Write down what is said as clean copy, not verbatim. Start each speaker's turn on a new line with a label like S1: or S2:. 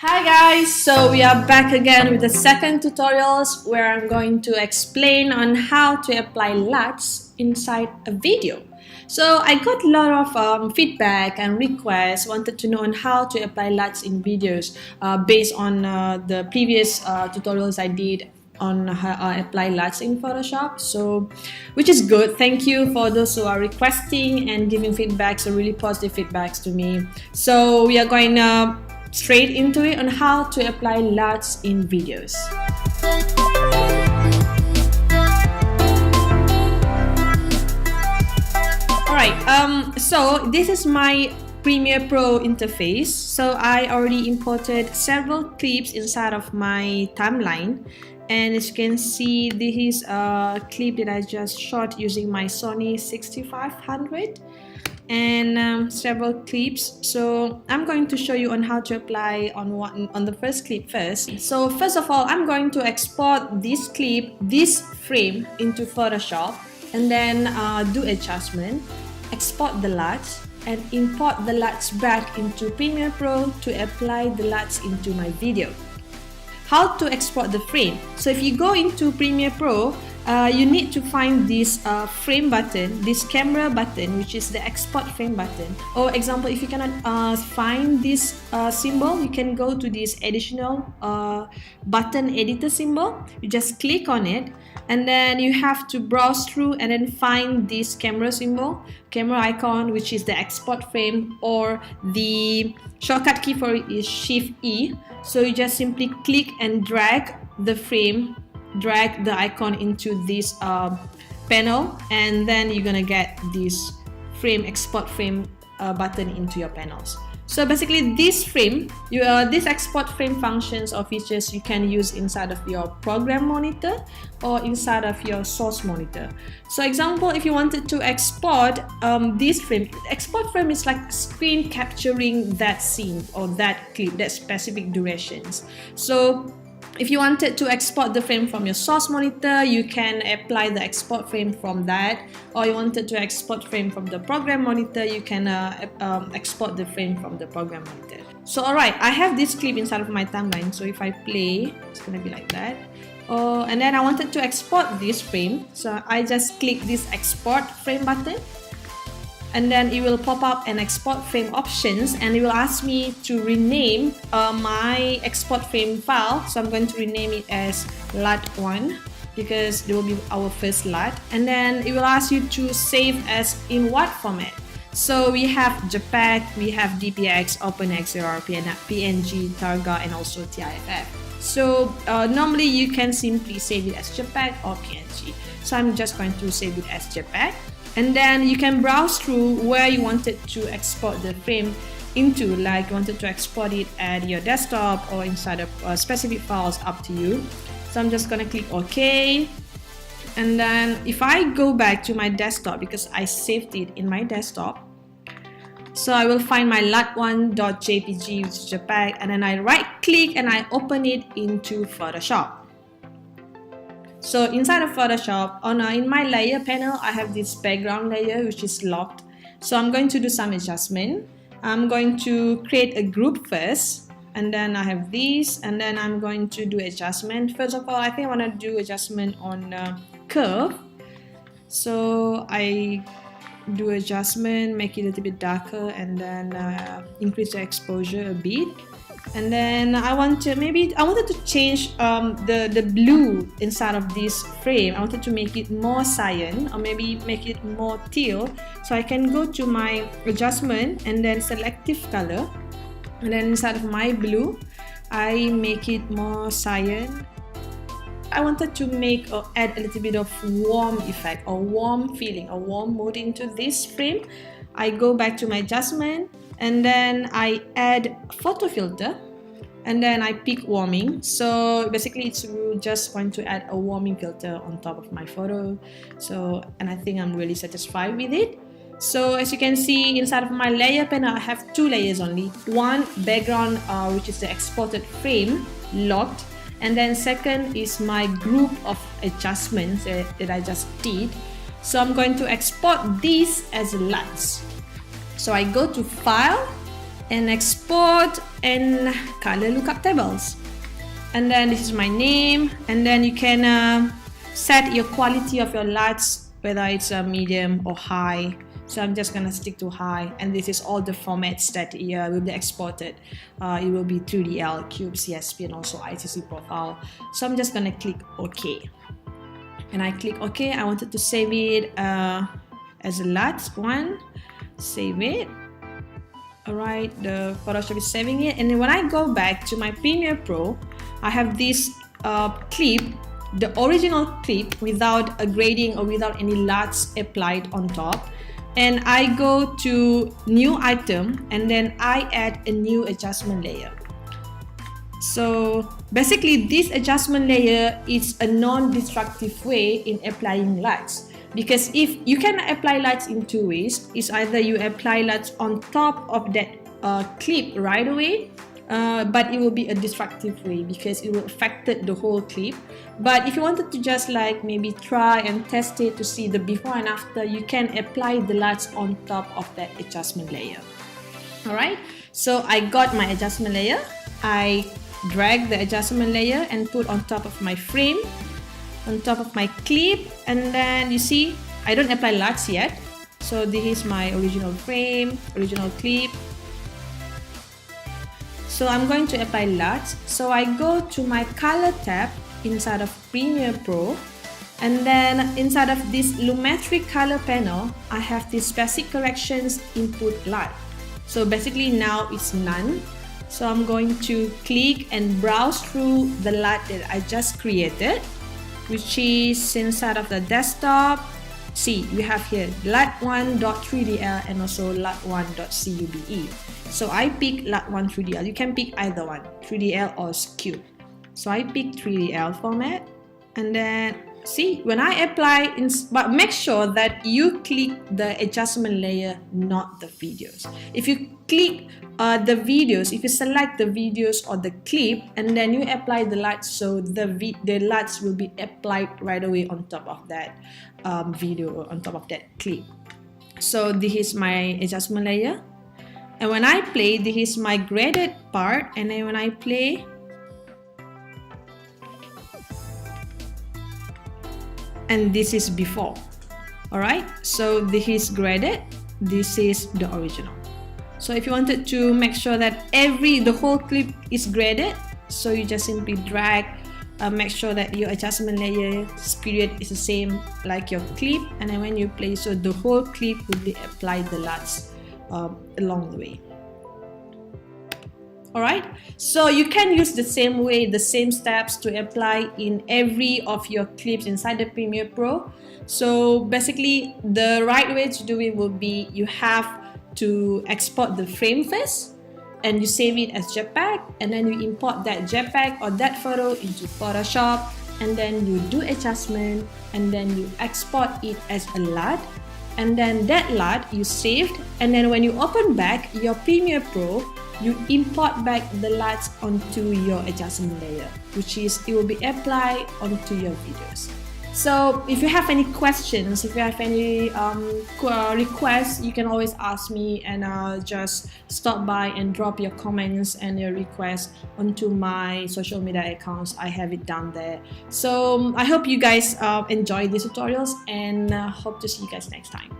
S1: Hi guys, so we are back again with the second tutorials where I'm going to explain on how to apply LUTs inside a video. So I got a lot of feedback and requests, wanted to know on how to apply LUTs in videos based on the previous tutorials I did on apply LUTs in Photoshop, so which is good. Thank you for those who are requesting and giving feedbacks, so really positive feedbacks to me. So we are going straight into it on how to apply LUTs in videos. Alright, so this is my Premiere Pro interface. So I already imported several clips inside of my timeline, and as you can see, this is a clip that I just shot using my Sony 6500 and several clips. So I'm going to show you on how to apply on the first clip first. So first of all, I'm going to export this clip, this frame into Photoshop, and then do adjustment, export the LUTs, and import the LUTs back into Premiere Pro to apply the LUTs into my video. How to export the frame? So if you go into Premiere Pro, you need to find this frame button, this camera button, which is the export frame button. Or example, if you cannot find this symbol, you can go to this additional button editor symbol. You just click on it, and then you have to browse through and then find this camera symbol, camera icon, which is the export frame, or the shortcut key for it is Shift E. So you just simply click and drag the frame, drag the icon into this panel, and then you're gonna get this frame, export frame button into your panels. So basically this frame, this export frame functions or features you can use inside of your program monitor or inside of your source monitor. So example, if you wanted to export this frame, export frame is like screen capturing that scene or that clip, that specific durations. So if you wanted to export the frame from your source monitor, you can apply the export frame from that. Or you wanted to export frame from the program monitor, you can export the frame from the program monitor. So alright, I have this clip inside of my timeline. So if I play, it's gonna be like that. And then I wanted to export this frame. So I just click this export frame button, and then it will pop up an export frame options, and it will ask me to rename my export frame file. So I'm going to rename it as LUT1 because it will be our first LUT, and then it will ask you to save as in what format. So we have JPEG, we have DPX, OpenXR, PNG, Targa, and also TIFF. So normally you can simply save it as JPEG or PNG. So I'm just going to save it as JPEG. And then you can browse through where you wanted to export the frame into, like you wanted to export it at your desktop or inside of specific files, up to you. So I'm just gonna click OK. And then if I go back to my desktop, because I saved it in my desktop, so I will find my lut1.jpg, which is JPEG, and then I right click and I open it into Photoshop. So inside of Photoshop, in my layer panel, I have this background layer which is locked. So I'm going to do some adjustment. I'm going to create a group first, and then I have this, and then I'm going to do adjustment. First of all, I think I want to do adjustment on curve. So I do adjustment, make it a little bit darker, and then increase the exposure a bit. And then I wanted to change the blue inside of this frame. I wanted to make it more cyan, or maybe make it more teal. So I can go to my adjustment and then selective color, and then inside of my blue I make it more cyan. I wanted to make or add a little bit of warm effect or warm feeling or warm mood into this frame. I go back to my adjustment, and then I add photo filter, and then I pick warming. So basically it's just going to add a warming filter on top of my photo. So, and I think I'm really satisfied with it. So as you can see, inside of my layer panel, I have two layers only. One background, which is the exported frame, locked, and then second is my group of adjustments that I just did. So I'm going to export these as LUTs. So I go to File, and export and color lookup tables. And then this is my name, and then you can set your quality of your LUTs, whether it's a medium or high. So I'm just gonna stick to high, and this is all the formats that will be exported. It will be 3DL, Cube, CSV, and also ICC profile. So I'm just gonna click OK. And I click OK. I wanted to save it as a LUT one. Save it. Alright, the Photoshop is saving it. And then when I go back to my Premiere Pro, I have this clip, the original clip without a grading or without any LUTs applied on top. And I go to new item, and then I add a new adjustment layer. So basically this adjustment layer is a non-destructive way in applying LUTs. Because if you can apply LUTs in two ways, it's either you apply LUTs on top of that clip right away, but it will be a destructive way because it will affect the whole clip. But if you wanted to just like maybe try and test it to see the before and after, you can apply the LUTs on top of that adjustment layer. Alright, so I got my adjustment layer. I drag the adjustment layer and put on top of my frame, on top of my clip, and then you see I don't apply LUTs yet. So this is my original frame, original clip. So I'm going to apply LUTs. So I go to my color tab inside of Premiere Pro, and then inside of this Lumetri color panel, I have this basic corrections input LUT. So basically now it's none. So I'm going to click and browse through the LUT that I just created, which is inside of the desktop. See, we have here LUT1.3DL and also LUT1.cube. So I pick LUT1 3DL. You can pick either one, 3DL or Cube. So I pick 3DL format, and then see when I apply, but make sure that you click the adjustment layer, not the videos. If you click the videos, if you select the videos or the clip, and then you apply the LUTs, so the LUTs will be applied right away on top of that video or on top of that clip. So this is my adjustment layer, and when I play, this is my graded part, and then when I play, and this is before. Alright, so this is graded, this is the original. So if you wanted to make sure that the whole clip is graded, so you just simply drag, make sure that your adjustment layer period is the same like your clip, and then when you play, so the whole clip will be applied the LUTs along the way. Alright, so you can use the same way, the same steps to apply in every of your clips inside the Premiere Pro. So basically the right way to do it will be you have to export the frame first, and you save it as JPEG, and then you import that JPEG or that photo into Photoshop, and then you do adjustment, and then you export it as a LUT, and then that LUT you saved, and then when you open back your Premiere Pro, you import back the LUTs onto your adjustment layer, which is it will be applied onto your videos. So if you have any questions, if you have any requests, you can always ask me, and I'll just stop by and drop your comments and your requests onto my social media accounts. I have it down there. So I hope you guys enjoy these tutorials, and hope to see you guys next time.